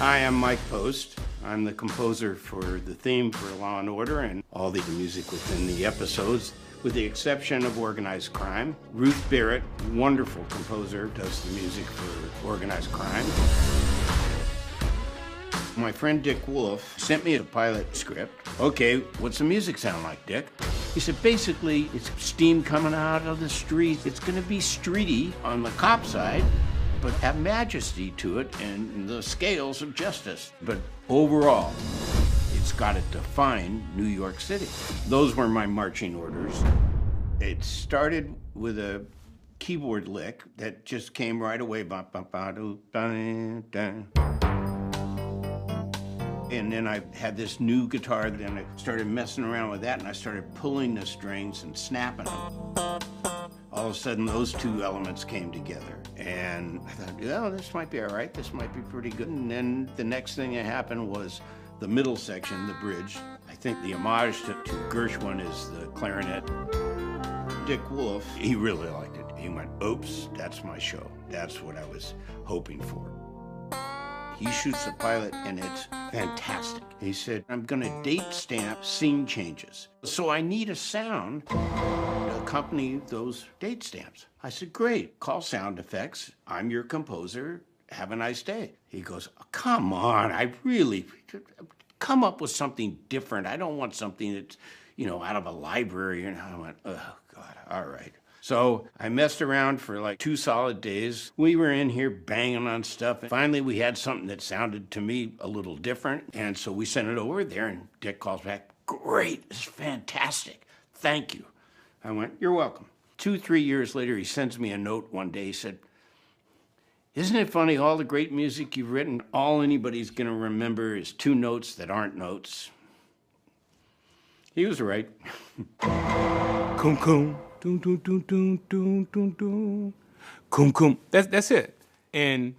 Hi, I'm Mike Post. I'm the composer for the theme for Law and Order and all the music within the episodes, with the exception of Organized Crime. Ruth Barrett, wonderful composer, does the music for Organized Crime. My friend Dick Wolf sent me a pilot script. Okay, what's the music sound like, Dick? He said, basically, it's steam coming out of the street. It's gonna be streety on the cop side, but have majesty to it and the scales of justice. But overall, it's got to define New York City. Those were my marching orders. It started with a keyboard lick that just came right away. And then I had this new guitar, then I started messing around with that, and I started pulling the strings and snapping them. All of a sudden, those two elements came together. And I thought, oh, this might be all right, this might be pretty good. And then the next thing that happened was the middle section, the bridge. I think the homage to Gershwin is the clarinet. Dick Wolf, he really liked it. He went, oops, that's my show. That's what I was hoping for. He shoots the pilot, and it's fantastic. He said, I'm gonna date stamp scene changes. So I need a sound to accompany those date stamps. I said, great, call sound effects. I'm your composer. Have a nice day. He goes, oh, come on, I really, come up with something different. I don't want something that's, out of a library. And I went, oh, God, all right. So I messed around for like 2 solid days. We were in here banging on stuff. And finally, we had something that sounded to me a little different. And so we sent it over there, and Dick calls back, great, it's fantastic. Thank you. I went, you're welcome. 2-3 years later, he sends me a note one day. He said, isn't it funny, all the great music you've written, all anybody's gonna remember is 2 notes that aren't notes? He was right. Kum kum. Doom, doom, doom, doom, doom, doom, doom. Kum, kum. That's it. And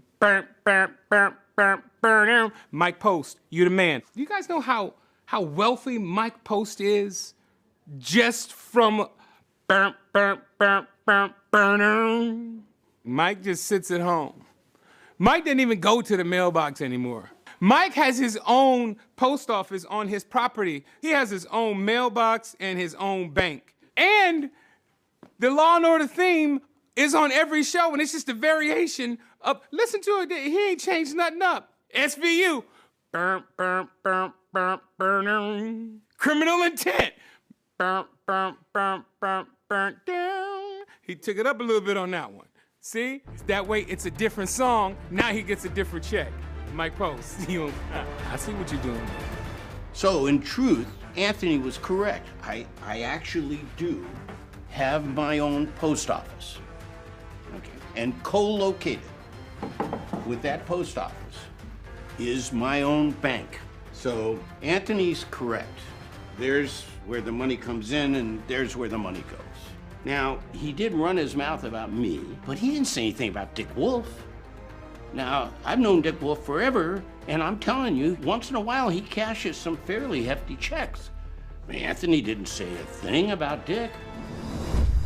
Mike Post, you the man. Do you guys know how wealthy Mike Post is just from Mike just sits at home. Mike didn't even go to the mailbox anymore. Mike has his own post office on his property. He has his own mailbox and his own bank. And the Law and Order theme is on every show, and it's just a variation of, listen to it, he ain't changed nothing up. SVU. Criminal Intent. He took it up a little bit on that one. See? That way it's a different song. Now he gets a different check. Mike Post, I see what you're doing. So in truth, Anthony was correct. I actually do have my own post office, okay, and co-located with that post office is my own bank. So Anthony's correct. There's where the money comes in, and there's where the money goes. Now, he did run his mouth about me, but he didn't say anything about Dick Wolf. Now, I've known Dick Wolf forever, and I'm telling you, once in a while he cashes some fairly hefty checks. Anthony didn't say a thing about Dick.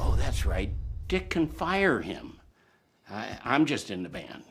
Oh, that's right. Dick can fire him. I'm just in the band.